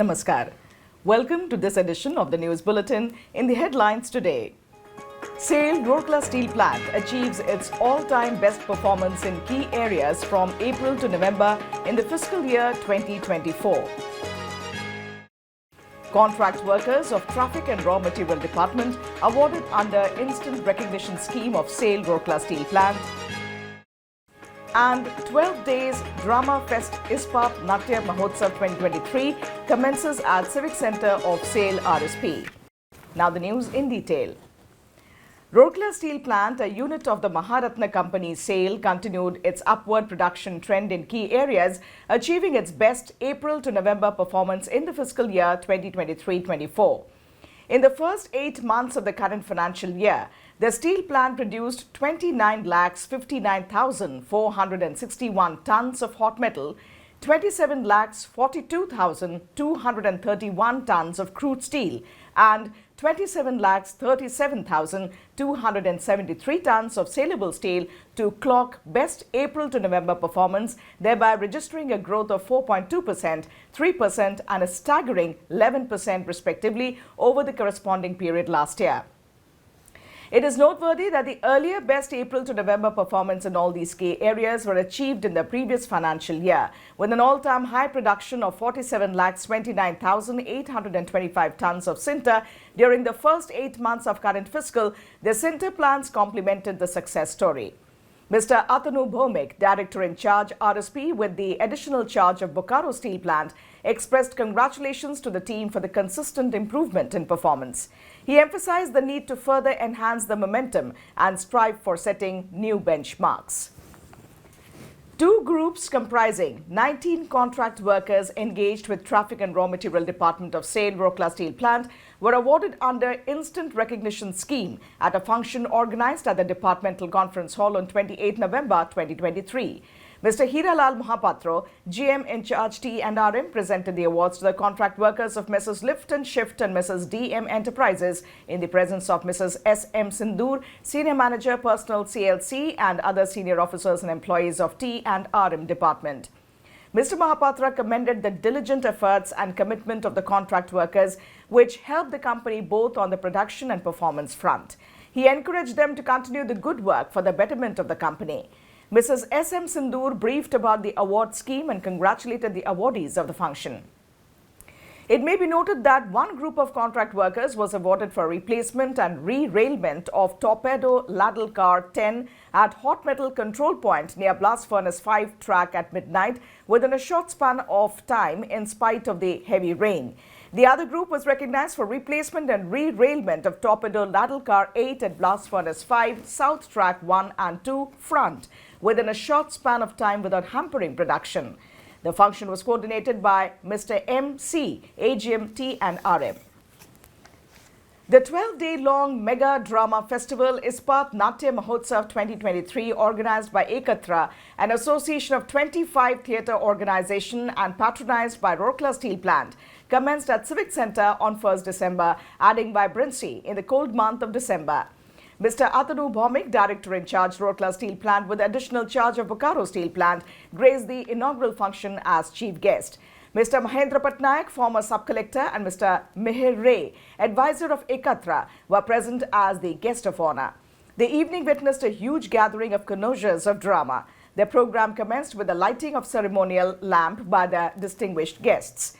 Namaskar. Welcome to this edition of the News Bulletin. In the headlines today, SAIL Rourkela Steel Plant achieves its all-time best performance in key areas from April to November in the fiscal year 2024. Contract workers of Traffic and Raw Material Department awarded under Instant Recognition Scheme of SAIL Rourkela Steel Plant. And 12 days Drama Fest Ispat Natya Mahotsav 2023 commences at Civic Centre of SAIL RSP. Now the news in detail. Rourkela Steel Plant, a unit of the Maharatna Company SAIL, continued its upward production trend in key areas, achieving its best April to November performance in the fiscal year 2023-24. In the first 8 months of the current financial year, the steel plant produced 29,59,461 tons of hot metal, 27,42,231 tons of crude steel, and 27,37,273 tons of saleable steel to clock best April to November performance, thereby registering a growth of 4.2%, 3% and a staggering 11% respectively over the corresponding period last year. It is noteworthy that the earlier best April to November performance in all these key areas were achieved in the previous financial year, with an all-time high production of 47,29,825 tons of sinter during the first 8 months of current fiscal. The sinter plants complemented the success story. Mr. Atanu Bhomik, Director in Charge RSP with the additional charge of Bokaro Steel Plant, expressed congratulations to the team for the consistent improvement in performance. He emphasized the need to further enhance the momentum and strive for setting new benchmarks. Two groups comprising 19 contract workers engaged with Traffic and Raw Material Department of SAIL Rourkela Steel Plant were awarded under Instant Recognition Scheme at a function organized at the Departmental Conference Hall on 28 November 2023. Mr. Hiralal Mahapatra, GM in charge T&RM, presented the awards to the contract workers of Messrs. Lift and Shift and Messrs. DM Enterprises in the presence of Mrs. S.M. Sindoor, Senior Manager, Personnel CLC, and other senior officers and employees of T&RM Department. Mr. Mahapatra commended the diligent efforts and commitment of the contract workers, which helped the company both on the production and performance front. He encouraged them to continue the good work for the betterment of the company. Mrs. S.M. Sindoor briefed about the award scheme and congratulated the awardees of the function. It may be noted that one group of contract workers was awarded for replacement and re-railment of Torpedo Ladle Car 10 at Hot Metal Control Point near Blast Furnace 5 track at midnight within a short span of time in spite of the heavy rain. The other group was recognized for replacement and re-railment of Torpedo Ladle Car 8 at Blast Furnace 5 South Track 1 and 2 front within a short span of time without hampering production. The function was coordinated by Mr. M.C., AGM T&RM. The 12-day-long mega drama festival Ispat Natya Mahotsav 2023, organized by Ekatra, an association of 25 theatre organizations and patronized by Rourkela Steel Plant, commenced at Civic Centre on 1st December, adding vibrancy in the cold month of December. Mr. Atanu Bhomik, Director in Charge Rourkela Steel Plant with additional charge of Bokaro Steel Plant, graced the inaugural function as chief guest. Mr. Mahendra Patnaik, former sub-collector, and Mr. Mihir Ray, advisor of Ekatra, were present as the guest of honor. The evening witnessed a huge gathering of connoisseurs of drama. The program commenced with the lighting of ceremonial lamp by the distinguished guests.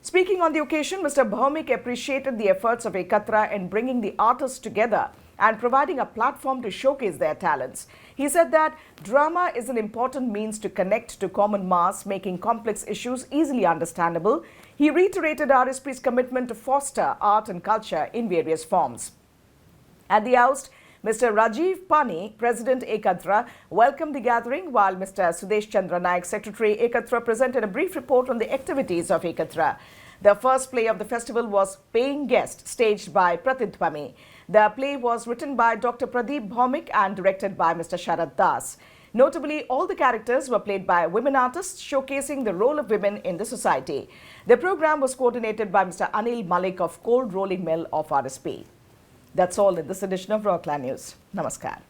Speaking on the occasion, Mr. Bhomik appreciated the efforts of Ekatra in bringing the artists together and providing a platform to showcase their talents. He said that drama is an important means to connect to common mass, making complex issues easily understandable. He reiterated RSP's commitment to foster art and culture in various forms. At the oust, Mr. Rajiv Pani, President Ekatra, welcomed the gathering, while Mr. Sudesh Chandra Naik, Secretary Ekatra, presented a brief report on the activities of Ekatra. The first play of the festival was Paying Guest, staged by Pratidhwani. The play was written by Dr. Pradeep Bhomik and directed by Mr. Sharad Das. Notably, all the characters were played by women artists, showcasing the role of women in the society. The program was coordinated by Mr. Anil Malik of Cold Rolling Mill of RSP. That's all in this edition of Rourkela News. Namaskar.